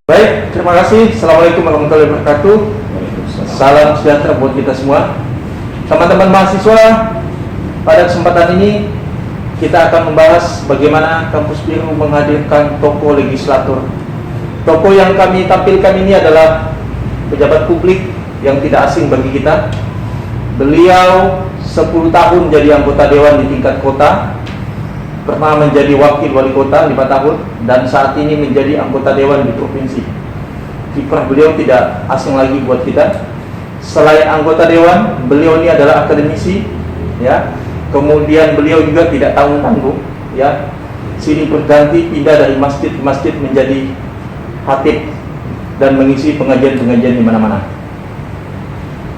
Baik, terima kasih. Assalamualaikum warahmatullahi wabarakatuh. Salam sejahtera buat kita semua. Teman-teman mahasiswa, pada kesempatan ini kita akan membahas bagaimana Kampus Biru menghadirkan tokoh legislator. Tokoh yang kami tampilkan ini adalah pejabat publik yang tidak asing bagi kita. Beliau 10 tahun jadi anggota dewan di tingkat kota, pernah menjadi wakil wali kota 5 tahun, dan saat ini menjadi anggota dewan di provinsi. Kiprah beliau tidak asing lagi buat kita. Selain anggota dewan, beliau ini adalah akademisi, ya. Kemudian beliau juga tidak tanggung-tanggung, ya. Silih berganti pindah dari masjid ke masjid menjadi khatib dan mengisi pengajian-pengajian di mana-mana.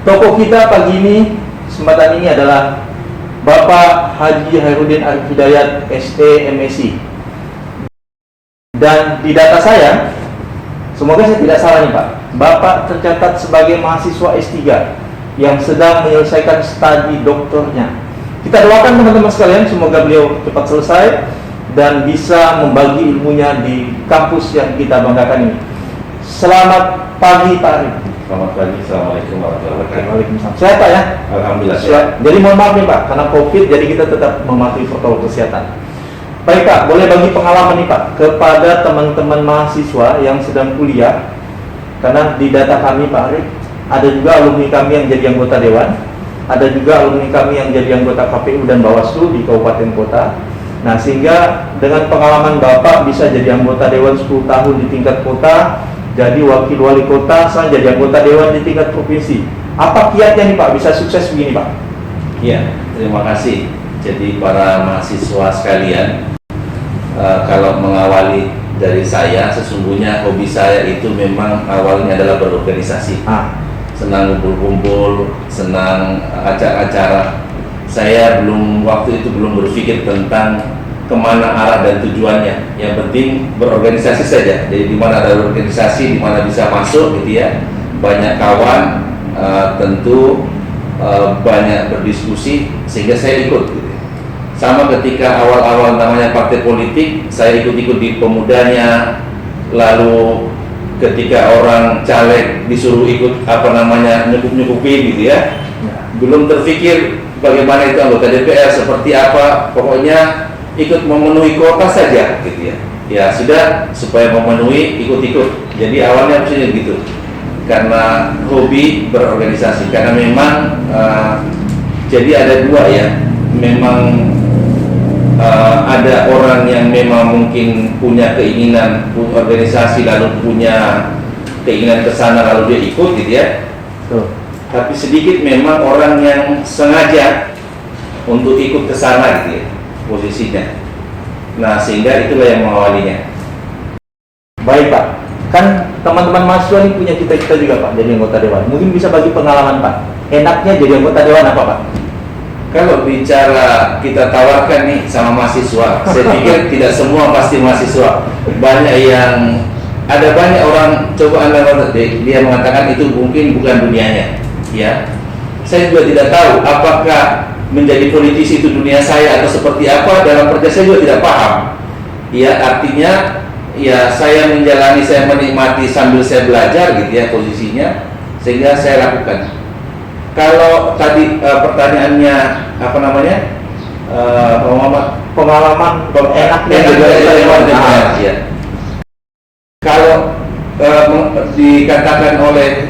Tokoh kita pagi ini, kesempatan ini adalah Bapak Haji Hairudin Arif Hidayat, ST MSc. Dan di data saya, semoga saya tidak salah nih Pak, Bapak tercatat sebagai mahasiswa S3 yang sedang menyelesaikan studi doktornya. Kita doakan teman-teman sekalian, semoga beliau cepat selesai dan bisa membagi ilmunya di kampus yang kita banggakan ini. Selamat pagi Pak Arif. Selamat pagi, Assalamualaikum warahmatullahi wabarakatuh. Waalaikumsalam. Sehat Pak ya? Alhamdulillah Sehat. Jadi mohon maaf nih Pak, karena COVID jadi kita tetap mematuhi protokol kesehatan. Baik Pak, boleh bagi pengalaman nih Pak kepada teman-teman mahasiswa yang sedang kuliah. Karena di data kami Pak Arif, ada juga alumni kami yang jadi anggota dewan, ada juga alumni kami yang jadi anggota KPU dan Bawaslu di kabupaten kota. Nah, sehingga dengan pengalaman Bapak bisa jadi anggota dewan 10 tahun di tingkat kota, jadi wakil wali kota, saya jadi anggota dewan di tingkat provinsi. Apa kiatnya nih Pak bisa sukses begini Pak? Iya, terima kasih. Jadi para mahasiswa sekalian, kalau mengawali dari saya, sesungguhnya hobi saya itu memang awalnya adalah berorganisasi. Senang kumpul-kumpul, senang acara-acara. Saya waktu itu belum berpikir tentang kemana arah dan tujuannya. Yang penting berorganisasi saja. Jadi di mana ada organisasi, di mana bisa masuk gitu ya. Banyak kawan, tentu banyak berdiskusi, sehingga saya ikut gitu. Sama ketika awal-awal namanya partai politik, saya ikut-ikut di pemudanya. Lalu ketika orang caleg disuruh ikut nyukup-nyukupin gitu ya. Belum terpikir bagaimana itu anggota DPR seperti apa, pokoknya ikut memenuhi kuota saja gitu ya. Ya sudah, supaya memenuhi ikut-ikut. Jadi awalnya maksudnya gitu, karena hobi berorganisasi. Karena memang jadi ada dua ya, memang ada orang yang memang mungkin punya keinginan organisasi, lalu punya keinginan ke sana lalu dia ikut gitu ya. Tapi sedikit memang orang yang sengaja untuk ikut ke sana gitu ya, posisinya. Nah, sehingga itulah yang mengawalinya. Baik Pak, kan teman-teman mahasiswa ini punya cita-cita juga Pak jadi anggota dewan. Mungkin bisa bagi pengalaman Pak, enaknya jadi anggota dewan apa Pak? Kalau bicara kita tawarkan nih sama mahasiswa, saya pikir tidak semua pasti mahasiswa. Ada banyak orang coba Anda dia mengatakan itu mungkin bukan dunianya. Ya, saya juga tidak tahu apakah menjadi politisi itu dunia saya atau seperti apa. Dalam kerja saya juga tidak paham. Ya, artinya ya saya menikmati sambil saya belajar gitu ya posisinya, sehingga saya lakukan. Kalau tadi pertanyaannya apa namanya, Pengalaman enaknya ya. Kalau dikatakan oleh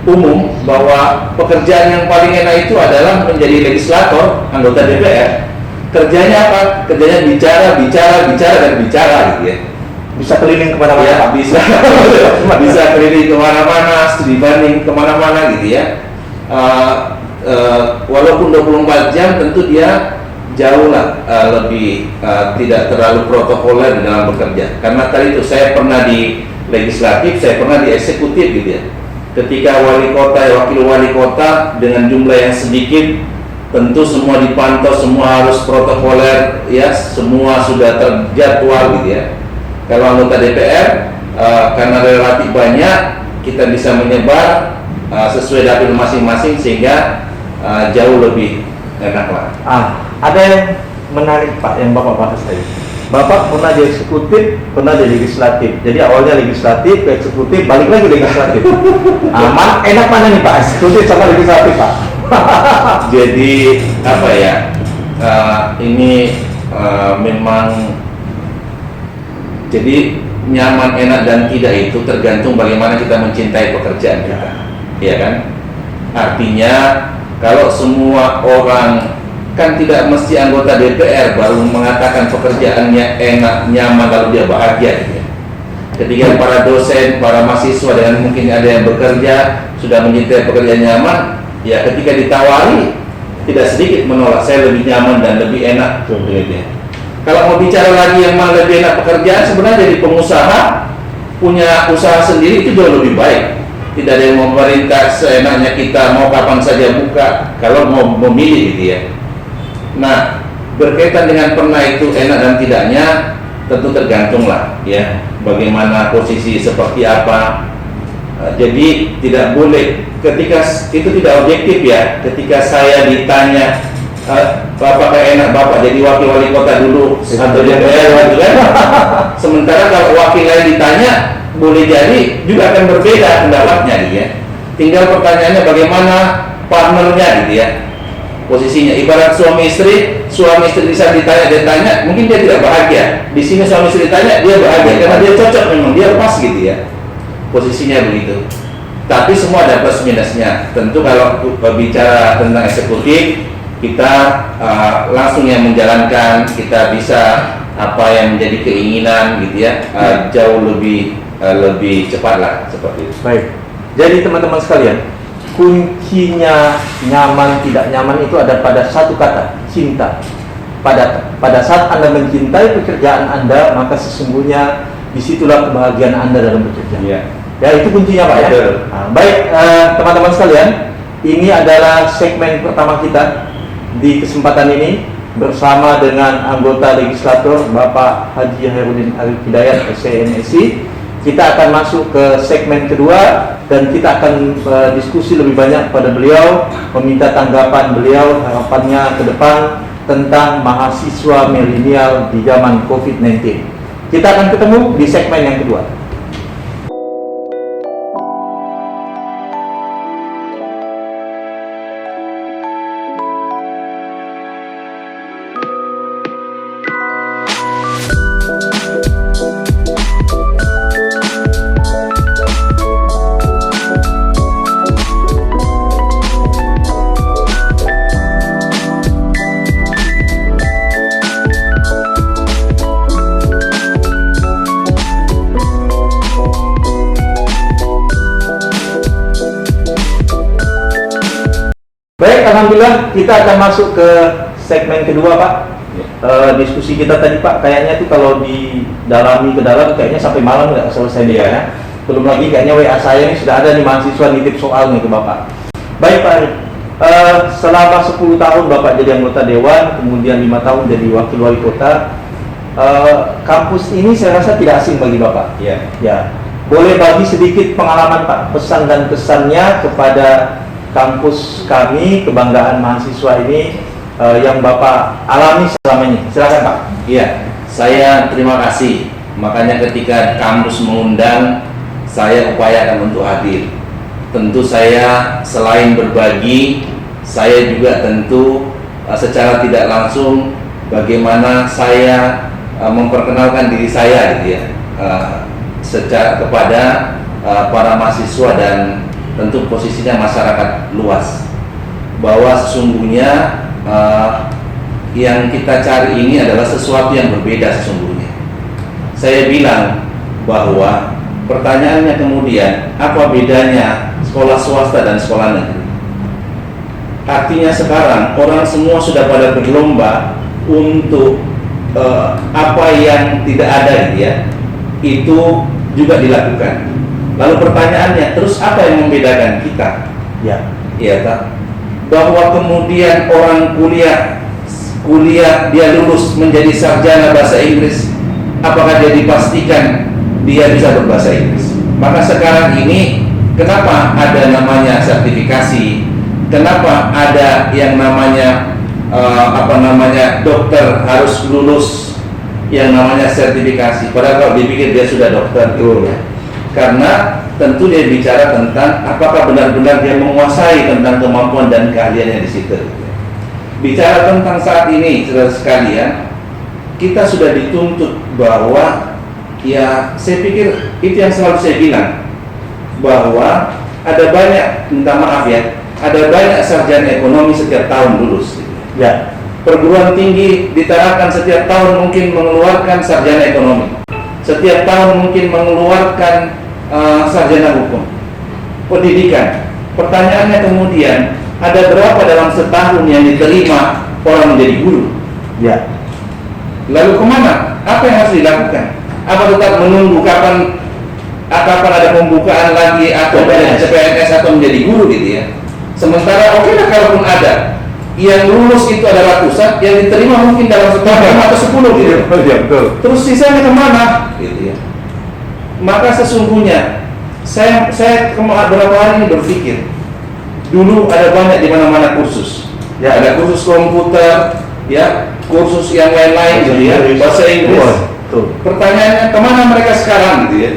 umum bahwa pekerjaan yang paling enak itu adalah menjadi legislator, anggota DPR. Kerjanya apa? Kerjanya bicara dan bicara gitu ya. Bisa keliling kemana-mana Ya, Pak? bisa keliling kemana-mana, studi banding kemana-mana gitu ya. Walaupun 24 jam tentu dia jauh lah lebih tidak terlalu protokoler dalam bekerja. Karena tadi itu saya pernah di legislatif, saya pernah di eksekutif gitu ya. Ketika wali kota, wakil wali kota dengan jumlah yang sedikit, tentu semua dipantau, semua harus protokoler ya, semua sudah terjadwal gitu ya. Kalau anggota DPR karena relatif banyak, kita bisa menyebar sesuai dapil masing-masing, sehingga jauh lebih enak lah. Ada yang menarik Pak yang Bapak bahas tadi. Bapak pernah di eksekutif, pernah di legislatif. Jadi awalnya legislatif ke eksekutif, balik lagi legislatif. Aman, enak mana nih Pak? Eksekutif sama legislatif Pak? Jadi apa ya? Ini memang jadi nyaman, enak dan tidak itu tergantung bagaimana kita mencintai pekerjaan kita, ya kan? Artinya kalau semua orang, kan tidak mesti anggota DPR baru mengatakan pekerjaannya enak, nyaman, lalu dia bahagia gitu ya. Ketika para dosen, para mahasiswa dan mungkin ada yang bekerja sudah mencintai pekerjaan nyaman, ya ketika ditawari tidak sedikit menolak, saya lebih nyaman dan lebih enak gitu ya. Kalau mau bicara lagi yang mana lebih enak pekerjaan, sebenarnya jadi pengusaha, punya usaha sendiri itu jauh lebih baik. Tidak ada yang memerintah seenaknya kita mau kapan saja buka, kalau mau memilih gitu ya. Nah, berkaitan dengan pernah itu enak dan tidaknya tentu tergantung lah ya, bagaimana posisi seperti apa. Jadi tidak boleh, ketika itu tidak objektif ya, ketika saya ditanya Bapak kayak enak Bapak jadi wakil wali kota dulu atau DPR gitu kan. Sementara kalau wakil lain ditanya, boleh jadi juga akan berbeda pendapatnya gitu ya. Tinggal pertanyaannya bagaimana partnernya gitu ya, posisinya. Ibarat suami istri bisa ditanya, dia tanya, mungkin dia tidak bahagia. Di sini suami istri ditanya, dia bahagia karena dia cocok, memang dia pas gitu ya, posisinya begitu. Tapi semua ada plus minusnya. Tentu kalau bicara tentang eksekutif, kita langsung yang menjalankan, kita bisa apa yang menjadi keinginan gitu ya, jauh lebih cepat lah seperti itu. Baik. Jadi teman-teman sekalian, kuncinya nyaman tidak nyaman itu ada pada satu kata, cinta. Pada saat Anda mencintai pekerjaan Anda, maka sesungguhnya disitulah kebahagiaan Anda dalam bekerja. Iya. Ya, itu kuncinya Pak ya. Nah, baik teman-teman sekalian, ini adalah segmen pertama kita di kesempatan ini bersama dengan anggota legislator Bapak Haji Hairudin Arif Hidayat SCMSI. Kita akan masuk ke segmen kedua dan kita akan diskusi lebih banyak pada beliau, meminta tanggapan beliau, harapannya ke depan tentang mahasiswa milenial di zaman COVID-19. Kita akan ketemu di segmen yang kedua. Baik, alhamdulillah kita akan masuk ke segmen kedua Pak. Diskusi kita tadi Pak, kayaknya tuh kalau didalami ke dalam kayaknya sampai malam nggak selesai nih ya. Belum lagi kayaknya WA saya ini sudah ada nih mahasiswa nitip soal nih ke Bapak. Baik Pak Arif, selama 10 tahun Bapak jadi anggota Dewan, kemudian 5 tahun jadi wakil wali kota, kampus ini saya rasa tidak asing bagi Bapak. Iya. Ya, boleh bagi sedikit pengalaman Pak, pesan dan kesannya kepada kampus kami, kebanggaan mahasiswa ini yang Bapak alami selama ini. Silakan Pak. Iya, saya terima kasih. Makanya ketika kampus mengundang, saya upayakan untuk hadir. Tentu saya selain berbagi, saya juga tentu secara tidak langsung bagaimana saya memperkenalkan diri saya gitu ya, secara kepada para mahasiswa dan tentu posisinya masyarakat luas, bahwa sesungguhnya yang kita cari ini adalah sesuatu yang berbeda sesungguhnya. Saya bilang bahwa pertanyaannya kemudian apa bedanya sekolah swasta dan sekolah negeri? Artinya sekarang orang semua sudah pada berlomba untuk apa yang tidak ada gitu ya, itu juga dilakukan. Lalu pertanyaannya, terus apa yang membedakan kita? Ya, Iya tak? Bahwa kemudian orang kuliah dia lulus menjadi sarjana bahasa Inggris, apakah dia dipastikan dia bisa berbahasa Inggris? Maka sekarang ini kenapa ada namanya sertifikasi? Kenapa ada yang namanya dokter harus lulus yang namanya sertifikasi. Padahal kalau dipikir dia sudah dokter gitu ya. Karena tentu dia bicara tentang apakah benar-benar dia menguasai tentang kemampuan dan keahliannya di situ. Bicara tentang saat ini, saudara sekalian, kita sudah dituntut bahwa ya saya pikir itu yang selalu saya bilang, bahwa ada banyak, minta maaf ya, ada banyak sarjana ekonomi setiap tahun lulus. Ya. Perguruan tinggi ditarakan setiap tahun mungkin mengeluarkan sarjana ekonomi, setiap tahun mungkin mengeluarkan sarjana hukum. Pendidikan, pertanyaannya kemudian, ada berapa dalam setahun yang diterima orang menjadi guru? Ya. Lalu kemana? Apa yang harus dilakukan? Apa tetap menunggu kapan ada pembukaan lagi atau CPNS atau menjadi guru gitu ya? Sementara oke lah kalaupun ada yang lulus itu ada ratusan, yang diterima mungkin dalam setahun atau 10 gitu. Ya, betul. Terus sisanya kemana? Gitu ya. Maka sesungguhnya saya beberapa hari ini berpikir, dulu ada banyak di mana-mana kursus. Ya, ada kursus komputer, ya, kursus yang lain-lain gitu ya, bahasa Inggris. Pertanyaannya, kemana mereka sekarang gitu ya?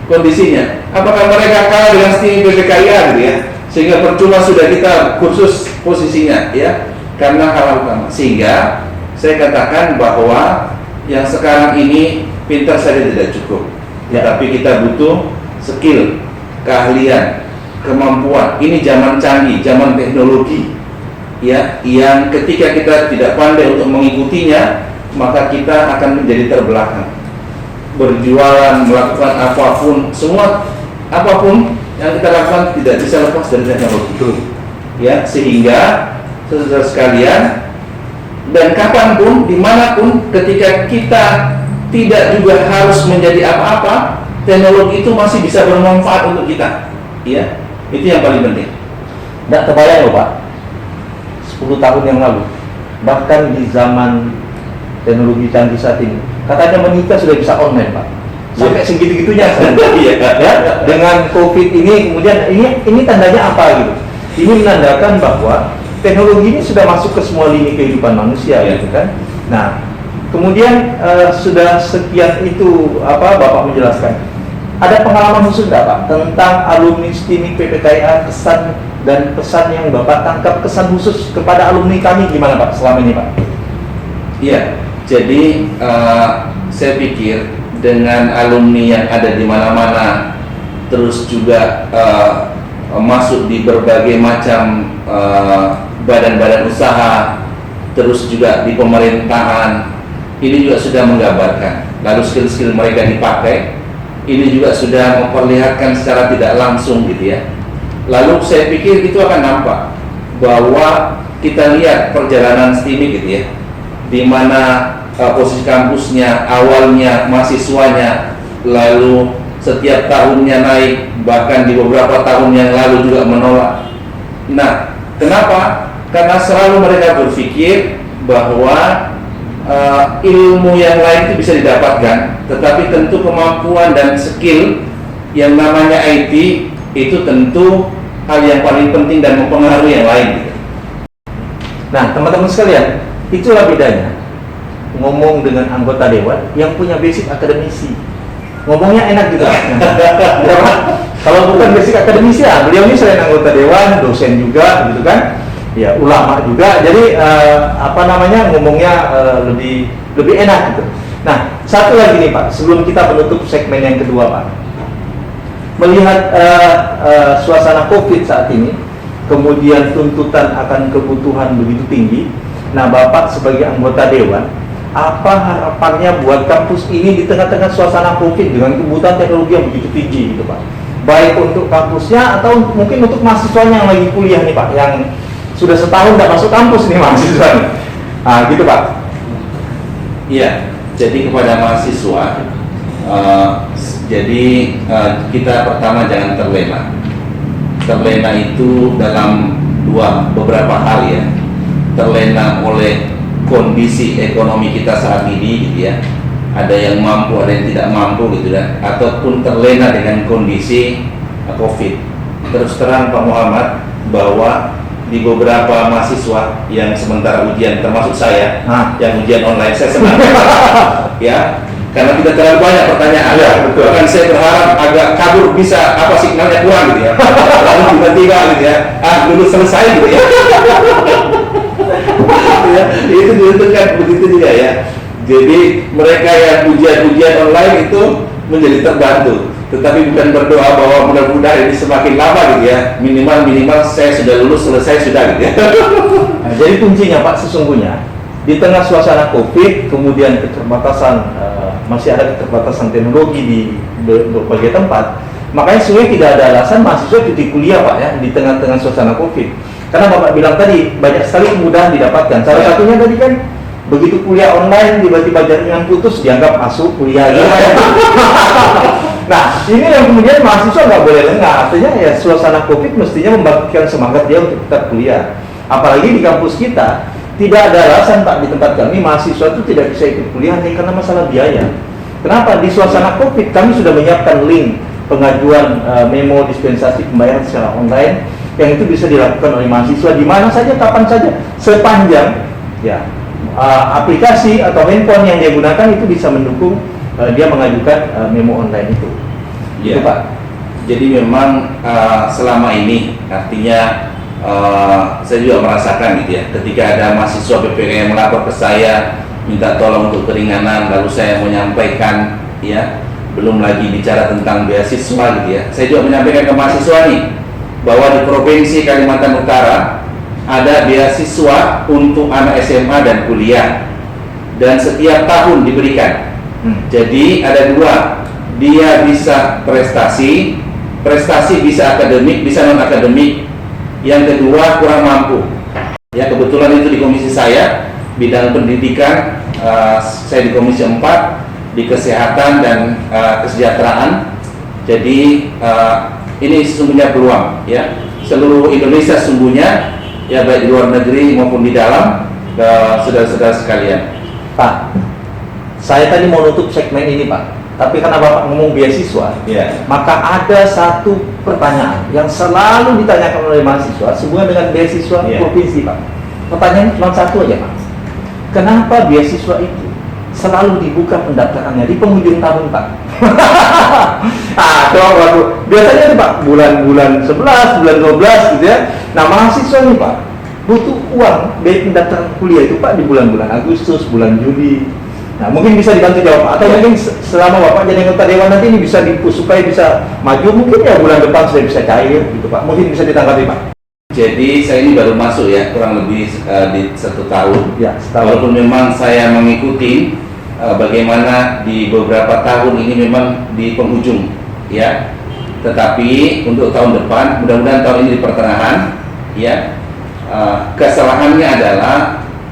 Kondisinya, apakah mereka kalah dengan STIMI PPKIA gitu ya? Sehingga percuma sudah kita kursus posisinya ya, karena hal utama. Sehingga saya katakan bahwa yang sekarang ini pintar saja tidak cukup ya, tapi kita butuh skill, keahlian, kemampuan. Ini zaman canggih, zaman teknologi ya, yang ketika kita tidak pandai untuk mengikutinya, maka kita akan menjadi terbelakang. Berjualan, melakukan apapun, semua apapun yang kita lakukan tidak bisa lepas dari teknologi itu ya, sehingga saudara sekalian, dan kapanpun, dimanapun, ketika kita tidak juga harus menjadi apa-apa, teknologi itu masih bisa bermanfaat untuk kita ya, itu yang paling penting. Nggak terbayang loh Pak, 10 tahun yang lalu, bahkan di zaman teknologi canggih saat ini, katanya menikah sudah bisa online Pak, sampai segitu-gitunya. Ya, dengan COVID ini, kemudian ini tandanya apa gitu? Ini menandakan bahwa teknologi ini sudah masuk ke semua lini kehidupan manusia gitu kan. Nah, kemudian sudah sekian itu Bapak menjelaskan. Ada pengalaman khusus nggak Pak tentang alumni STIMI PPKIA, kesan dan pesan yang Bapak tangkap, kesan khusus kepada alumni kami gimana Pak selama ini Pak? Iya, jadi saya pikir dengan alumni yang ada di mana-mana, terus juga masuk di berbagai macam badan-badan usaha, terus juga di pemerintahan, ini juga sudah menggambarkan. Lalu skill-skill mereka dipakai, ini juga sudah memperlihatkan secara tidak langsung gitu ya. Lalu saya pikir itu akan nampak bahwa kita lihat perjalanan STIMI gitu ya, di mana posisi kampusnya, awalnya mahasiswanya, lalu setiap tahunnya naik, bahkan di beberapa tahun yang lalu juga menolak. Nah, kenapa? Karena selalu mereka berpikir bahwa ilmu yang lain itu bisa didapatkan, tetapi tentu kemampuan dan skill yang namanya IT itu tentu hal yang paling penting dan mempengaruhi yang lain gitu. Nah, teman-teman sekalian, itulah bedanya ngomong dengan anggota dewan yang punya basic akademisi. Ngomongnya enak gitu. Kalau bukan basic akademisi ya, beliau ini selain anggota dewan, dosen juga gitu kan. Ya, ulama juga. Jadi ngomongnya lebih enak gitu. Nah, satu lagi nih Pak, sebelum kita menutup segmen yang kedua Pak. Melihat suasana Covid saat ini, kemudian tuntutan akan kebutuhan begitu tinggi. Nah, Bapak sebagai anggota dewan, apa harapannya buat kampus ini di tengah-tengah suasana Covid dengan kebutuhan teknologi yang begitu tinggi gitu Pak? Baik untuk kampusnya atau mungkin untuk mahasiswanya yang lagi kuliah nih Pak, yang sudah setahun tidak masuk kampus nih mahasiswanya. Nah, gitu Pak. Iya, jadi kepada mahasiswa, kita pertama jangan terlena. Terlena itu dalam beberapa hal ya. Terlena oleh kondisi ekonomi kita saat ini gitu ya, ada yang mampu, ada yang tidak mampu gitu ya, ataupun terlena dengan kondisi COVID. Terus terang Pak Muhammad, bahwa di beberapa mahasiswa yang sementara ujian, termasuk saya, yang ujian online, saya senang. Ya, karena tidak terlalu banyak pertanyaan. Ya, betul. Bahkan saya berharap agak kabur, bisa apa signalnya kurang gitu ya. Lalu tiba-tiba gitu ya, lulus selesai gitu ya. Ya, itu ditentukan begitu juga ya. Jadi mereka yang ujian online itu menjadi terbantu. Tetapi bukan berdoa bahwa mudah-mudahan ini semakin lama gitu ya. Minimal saya sudah lulus, selesai sudah gitu ya. Nah, jadi kuncinya Pak sesungguhnya di tengah suasana COVID, kemudian keterbatasan masih ada keterbatasan teknologi di berbagai tempat. Makanya sebenarnya tidak ada alasan mahasiswa cuti kuliah Pak ya di tengah-tengah suasana COVID. Karena Bapak bilang tadi banyak sekali kemudahan didapatkan. Salah satunya tadi kan begitu kuliah online tiba-tiba jaringan putus dianggap masuk kuliah. Nah, ini yang kemudian mahasiswa nggak boleh lengah. Artinya ya suasana COVID mestinya membangkitkan semangat dia untuk tetap kuliah. Apalagi di kampus kita tidak ada alasan Pak di tempat kami mahasiswa itu tidak bisa ikut kuliah hanya karena masalah biaya. Kenapa? Di suasana COVID kami sudah menyiapkan link pengajuan memo dispensasi pembayaran secara online yang itu bisa dilakukan oleh mahasiswa di mana saja, kapan saja, sepanjang ya aplikasi atau handphone yang dia gunakan itu bisa mendukung dia mengajukan memo online itu. Ya. Itu Pak. Jadi memang selama ini artinya saya juga merasakan gitu ya. Ketika ada mahasiswa PPK yang melapor ke saya minta tolong untuk keringanan, lalu saya menyampaikan ya, belum lagi bicara tentang beasiswa gitu ya. Saya juga menyampaikan ke mahasiswa nih bahwa di Provinsi Kalimantan Utara ada beasiswa untuk anak SMA dan kuliah dan setiap tahun diberikan. Jadi ada dua, dia bisa prestasi bisa akademik, bisa non akademik. Yang kedua kurang mampu. Ya kebetulan itu di komisi saya bidang pendidikan, saya di komisi 4 di kesehatan dan kesejahteraan. Jadi ini sesungguhnya peluang ya seluruh Indonesia sesungguhnya ya baik di luar negeri maupun di dalam, saudara-saudara sekalian. Pak, saya tadi mau nutup segmen ini Pak, tapi karena Bapak ngomong beasiswa, maka ada satu pertanyaan yang selalu ditanyakan oleh mahasiswa sehubungan dengan beasiswa provinsi Pak. Pertanyaannya cuma satu aja Pak, kenapa beasiswa itu selalu dibuka pendaftarannya di penghujung tahun Pak? Biasanya itu Pak, bulan 11, bulan 12 gitu ya. Nah mahasiswa nih Pak, butuh uang dari pendaftaran kuliah itu Pak di bulan-bulan Agustus, bulan Juli. Nah mungkin bisa dibantu jawab, atau mungkin selama Bapak jadi anggota dewan nanti ini bisa supaya bisa maju, mungkin ya bulan depan sudah bisa cair gitu Pak. Mungkin bisa ditanggapi Pak. Jadi saya ini baru masuk ya, kurang lebih di 1 tahun. Ya, setahun. Walaupun memang saya mengikuti bagaimana di beberapa tahun ini memang di penghujung ya. Tetapi untuk tahun depan, mudah-mudahan tahun ini di pertengahan ya. Kesalahannya adalah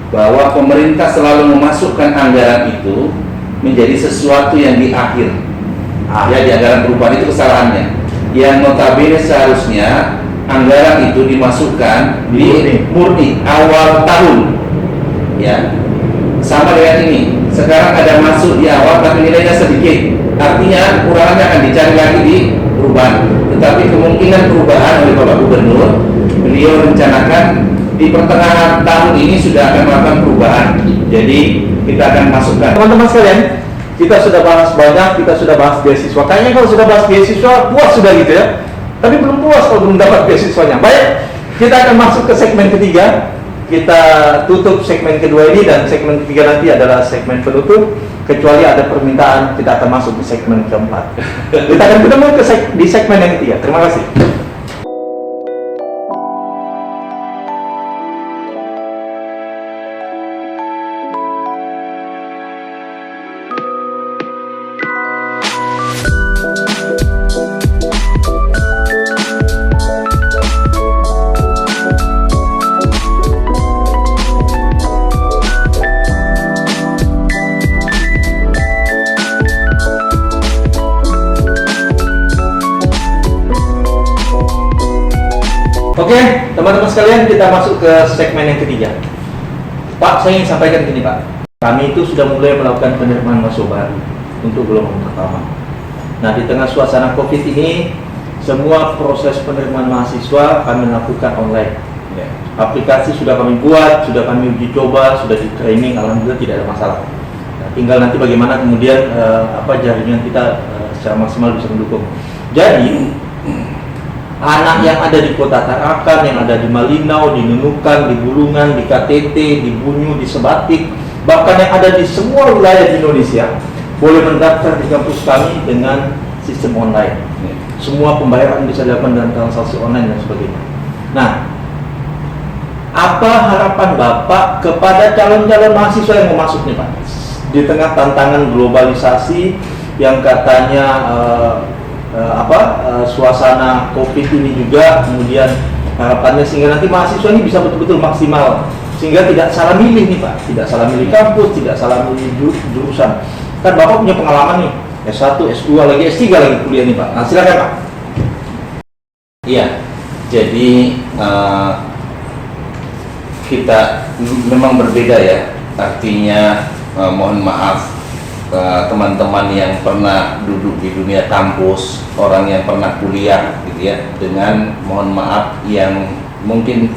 bahwa pemerintah selalu memasukkan anggaran itu menjadi sesuatu yang di akhir. Ya, di anggaran perubahan itu kesalahannya. Yang notabene seharusnya anggaran itu dimasukkan di murni awal tahun. Ya. Sama dengan ini. Sekarang ada masuk di awal tapi nilainya sedikit. Artinya kurangannya akan dicari lagi di perubahan. Tetapi kemungkinan perubahan oleh Bapak Gubernur, beliau rencanakan di pertengahan tahun ini sudah akan melakukan perubahan. Jadi kita akan masukkan. Teman-teman sekalian, kita sudah bahas banyak, kita sudah bahas beasiswa. Kayaknya kalau sudah bahas beasiswa puas sudah gitu ya. Tapi belum puas kalau belum dapat beasiswanya. Baik, kita akan masuk ke segmen ketiga. Kita tutup segmen kedua ini dan segmen ketiga nanti adalah segmen penutup. Kecuali ada permintaan, kita akan masuk ke segmen keempat. Kita akan ketemu di segmen yang ketiga. Terima kasih. Oke, teman-teman sekalian, kita masuk ke segmen yang ketiga. Pak, saya ingin sampaikan gini Pak. Kami itu sudah mulai melakukan penerimaan mahasiswa baru untuk gelombang pertama. Nah, di tengah suasana COVID ini, semua proses penerimaan mahasiswa kami lakukan online. Ya. Aplikasi sudah kami buat, sudah kami uji coba, sudah di training, alhamdulillah tidak ada masalah. Nah, tinggal nanti bagaimana kemudian jaringan kita secara maksimal bisa mendukung. Jadi anak yang ada di Kota Tarakan, yang ada di Malinau, di Nunukan, di Bulungan, di KTT, di Bunyu, di Sebatik, bahkan yang ada di semua wilayah di Indonesia boleh mendaftar di kampus kami dengan sistem online. Semua pembayaran bisa dilakukan dengan transaksi online dan sebagainya. Nah, apa harapan Bapak kepada calon-calon mahasiswa yang mau masuk nih Pak? Di tengah tantangan globalisasi yang katanya suasana COVID ini juga, kemudian harapannya sehingga nanti mahasiswa ini bisa betul-betul maksimal, sehingga tidak salah milih nih Pak, tidak salah milih kampus, tidak salah milih jurusan. Kan Bapak punya pengalaman nih, S1, S2, lagi S3 lagi kuliah nih Pak. Nah, silakan Pak. Iya, jadi kita memang berbeda ya, artinya mohon maaf teman-teman yang pernah duduk di dunia kampus, orang yang pernah kuliah gitu ya, dengan mohon maaf yang mungkin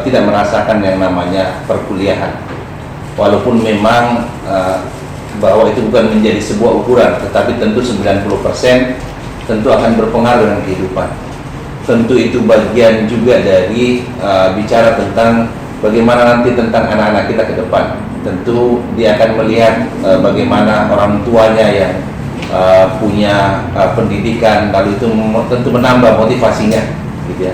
tidak merasakan yang namanya perkuliahan, walaupun memang bahwa itu bukan menjadi sebuah ukuran, tetapi tentu 90% tentu akan berpengaruh dengan kehidupan. Tentu itu bagian juga dari bicara tentang bagaimana nanti tentang anak-anak kita ke depan. Tentu dia akan melihat bagaimana orang tuanya yang punya pendidikan, lalu itu tentu menambah motivasinya, gitu ya.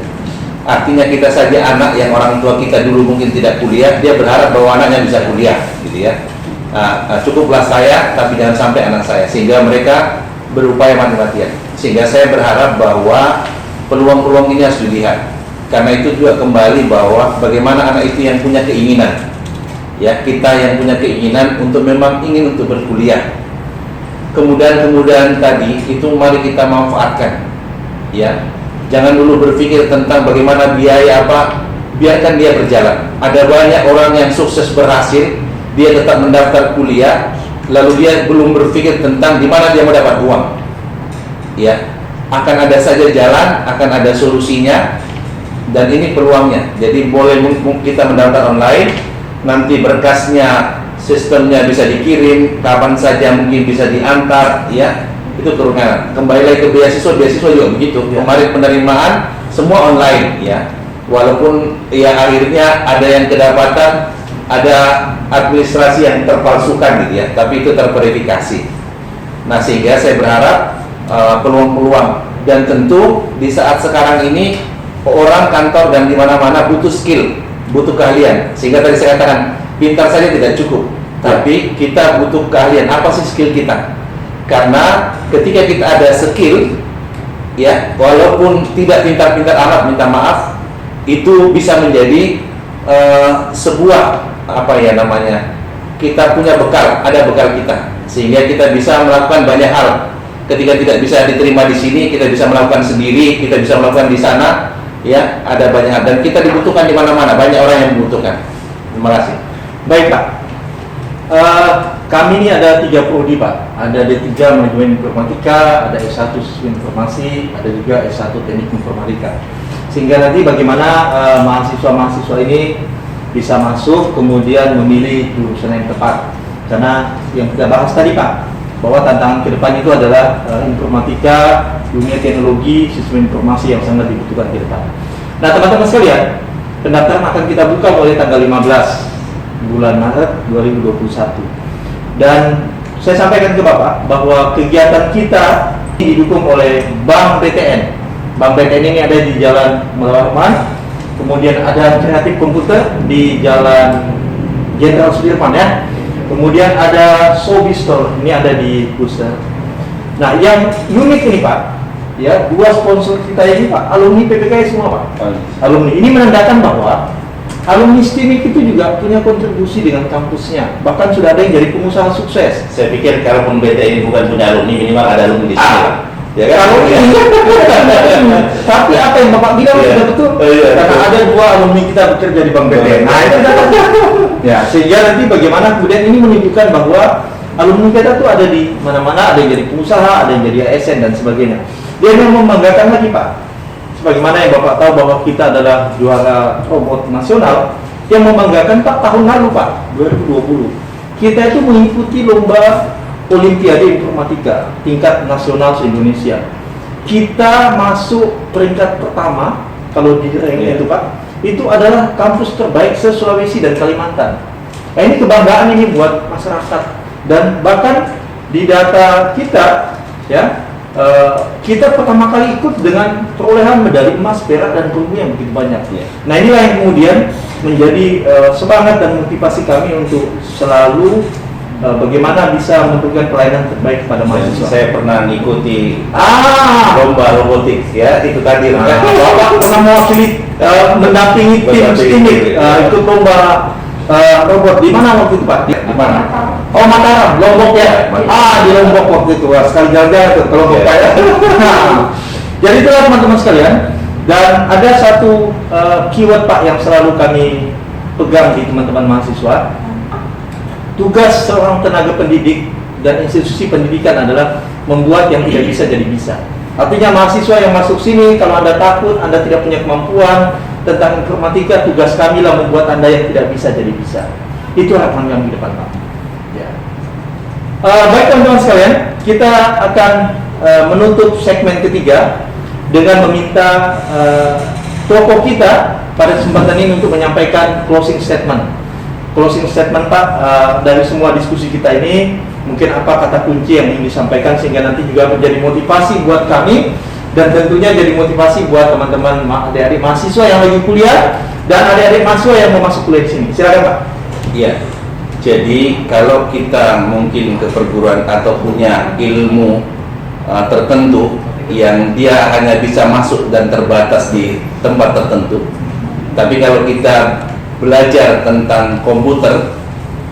Artinya kita saja anak yang orang tua kita dulu mungkin tidak kuliah, dia berharap bahwa anaknya bisa kuliah, gitu ya. Cukuplah saya, tapi jangan sampai anak saya, sehingga mereka berupaya mati-matian. Sehingga saya berharap bahwa peluang-peluang ini harus dilihat. Karena itu juga kembali bahwa bagaimana anak itu yang punya keinginan, ya, kita yang punya keinginan untuk memang ingin untuk berkuliah. Kemudian tadi itu mari kita manfaatkan, ya. Jangan dulu berpikir tentang bagaimana biaya apa, biarkan dia berjalan. Ada banyak orang yang sukses berhasil, dia tetap mendaftar kuliah, lalu dia belum berpikir tentang di mana dia mendapat uang, ya. Akan ada saja jalan, akan ada solusinya, dan ini peluangnya. Jadi boleh kita mendaftar online, nanti berkasnya, sistemnya bisa dikirim kapan saja, mungkin bisa diantar, ya. Itu kerugian. Kembali lagi ke beasiswa juga begitu. Kemarin penerimaan semua online, ya. Walaupun ya akhirnya ada yang kedapatan, ada administrasi yang terpalsukan gitu ya, tapi itu terverifikasi. Nah, sehingga saya berharap peluang-peluang, dan tentu di saat sekarang ini orang kantor dan di mana-mana butuh skill, butuh keahlian. Sehingga tadi saya katakan pintar saja tidak cukup, tapi kita butuh keahlian. Apa sih skill kita? Karena ketika kita ada skill, ya, walaupun tidak pintar-pintar amat, minta maaf, itu bisa menjadi sebuah apa ya namanya, kita punya bekal, ada bekal kita, sehingga kita bisa melakukan banyak hal. Ketika tidak bisa diterima di sini, kita bisa melakukan sendiri, kita bisa melakukan di sana, ya, ada banyak hal, dan kita dibutuhkan di mana-mana, banyak orang yang membutuhkan. Terima kasih. Baik Pak, kami ini ada 3 prodi Pak, ada D3 Manajemen Informatika, ada S1 Sistem Informasi, ada juga S1 Teknik Informatika. Sehingga nanti bagaimana mahasiswa-mahasiswa ini bisa masuk, kemudian memilih jurusan yang tepat. Karena yang kita bahas tadi Pak, bahwa tantangan ke depan itu adalah informatika, dunia teknologi, sistem informasi yang sangat dibutuhkan ke depan. Nah teman-teman sekalian, pendaftaran akan kita buka mulai tanggal 15 bulan Maret 2021. Dan saya sampaikan ke Bapak bahwa kegiatan kita didukung oleh Bank BTN. Bank BTN ini ada di Jalan Melawar, kemudian ada Kreatif Komputer di Jalan Jenderal Sudirman, ya. Kemudian ada Sobi Store, ini ada di Buster. Nah, yang unik ini Pak, ya, 2 sponsor kita ini Pak, alumni PPKI semua Pak. Alumni ini menandakan bahwa alumni STIMIK itu juga punya kontribusi dengan kampusnya. Bahkan sudah ada yang jadi pengusaha sukses. Saya pikir kalaupun BT ini bukan punya alumni, minimal ada alumni di sini. Ya kan? Tapi apa yang Bapak bilang sudah betul. Karena ada 2 alumni kita bekerja di Bank BTN. Nah, itu dapat. Ya, sehingga nanti bagaimana kemudian ini menunjukkan bahwa alumni kita tuh ada di mana-mana, ada yang jadi pengusaha, ada yang jadi ASN dan sebagainya. Dia yang membanggakan lagi Pak. sebagaimana yang Bapak tahu bahwa kita adalah juara robot nasional yang membanggakan Pak tahun lalu Pak 2020 kita itu mengikuti lomba Olimpiade Informatika tingkat nasional se-Indonesia. Kita masuk peringkat pertama kalau di ranking itu Pak, itu adalah kampus terbaik se-Sulawesi dan Kalimantan. Nah, ini kebanggaan ini buat masyarakat, dan bahkan di data kita ya kita pertama kali ikut dengan perolehan medali emas, perak, dan perunggu yang begitu banyak. Nah, inilah yang kemudian menjadi semangat dan motivasi kami untuk selalu bagaimana bisa memberikan pelayanan terbaik kepada mahasiswa. Saya pernah mengikuti lomba robotik ya, itu tadi. Bapak pernah mewakili mendampingi tim ini ikut lomba robot di mana waktu itu Pak? Di mana? Oh, Mataram, Lombok ya. Di Lombok waktu itu. Sekali jalan-jalan ke Lombok ya. Jadi itulah teman-teman sekalian. Dan ada satu keyword Pak yang selalu kami pegang di teman-teman mahasiswa. Tugas seorang tenaga pendidik dan institusi pendidikan adalah membuat yang tidak bisa jadi bisa. Artinya mahasiswa yang masuk sini, kalau Anda takut, Anda tidak punya kemampuan tentang informatika, tugas kami lah membuat Anda yang tidak bisa jadi bisa. Itu harapan kami di depan Pak. Ya. Baik teman-teman sekalian, kita akan menutup segmen ketiga dengan meminta tokoh kita pada kesempatan ini untuk menyampaikan closing statement. Closing statement Pak, dari semua diskusi kita ini, mungkin apa kata kunci yang ingin disampaikan sehingga nanti juga menjadi motivasi buat kami dan tentunya jadi motivasi buat teman-teman adik-adik mahasiswa yang lagi kuliah dan adik-adik mahasiswa yang mau masuk kuliah di sini. Silakan Pak. Iya. Jadi kalau kita mungkin ke perguruan atau punya ilmu tertentu yang dia hanya bisa masuk dan terbatas di tempat tertentu, tapi kalau kita belajar tentang komputer,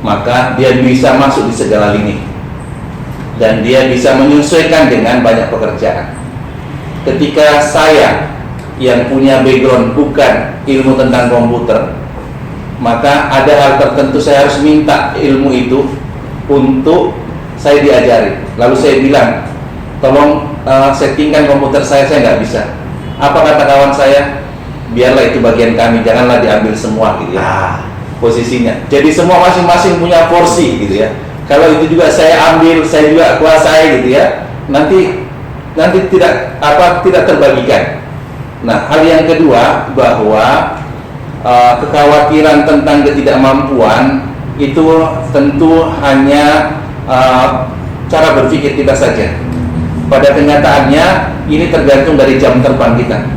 maka dia bisa masuk di segala lini dan dia bisa menyesuaikan dengan banyak pekerjaan. Ketika saya yang punya background bukan ilmu tentang komputer, maka ada hal tertentu saya harus minta ilmu itu untuk saya diajari. Lalu saya bilang, tolong settingkan komputer saya nggak bisa. Apa kata kawan saya? Biarlah itu bagian kami, janganlah diambil semua gitu ya. Posisinya. Jadi semua masing-masing punya porsi gitu ya. Kalau itu juga saya ambil, saya juga kuasai gitu ya. Nanti tidak terbagikan. Nah, hal yang kedua bahwa kekhawatiran tentang ketidakmampuan itu tentu hanya cara berpikir kita saja. Pada kenyataannya ini tergantung dari jam terbang kita.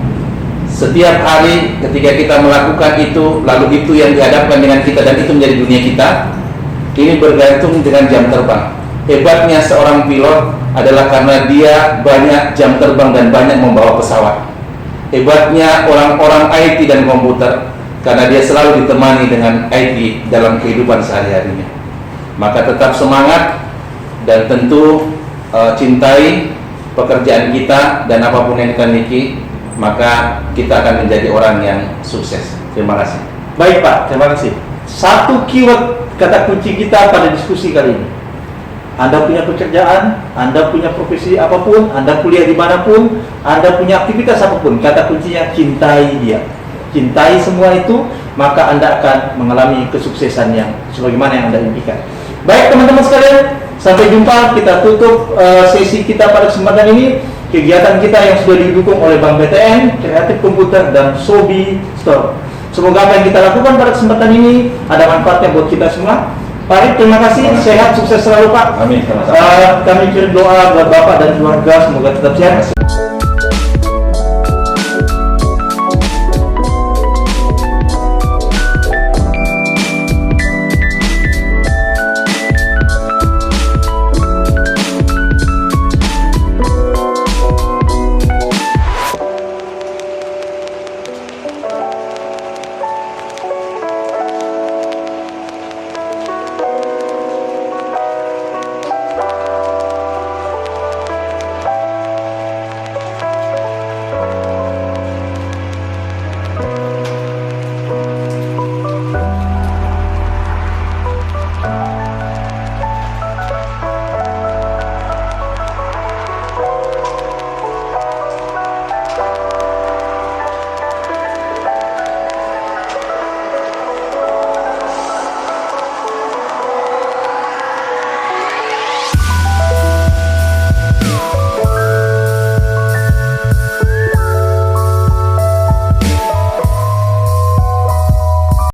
Setiap hari ketika kita melakukan itu, lalu itu yang dihadapkan dengan kita dan itu menjadi dunia kita, ini bergantung dengan jam terbang. Hebatnya seorang pilot adalah karena dia banyak jam terbang dan banyak membawa pesawat. Hebatnya orang-orang IT dan komputer karena dia selalu ditemani dengan IT dalam kehidupan sehari-harinya. Maka tetap semangat dan tentu cintai pekerjaan kita, dan apapun yang kita miliki, maka kita akan menjadi orang yang sukses. Terima kasih. Baik Pak, terima kasih. Satu keyword kata kunci kita pada diskusi kali ini. Anda punya pekerjaan, Anda punya profesi apapun, Anda kuliah dimanapun, Anda punya aktivitas apapun, kata kuncinya cintai dia. Cintai semua itu, maka Anda akan mengalami kesuksesan yang sebagaimana yang Anda impikan. Baik teman-teman sekalian, sampai jumpa. Kita tutup sesi kita pada kesempatan ini. Kegiatan kita yang sudah didukung oleh Bank BTN, Kreatif Komputer, dan Sobi Store. Semoga apa yang kita lakukan pada kesempatan ini ada manfaatnya buat kita semua. Pak Arif, terima kasih. Sehat, sukses selalu Pak. Amin. Kami kirim doa buat Bapak dan keluarga, semoga tetap sehat.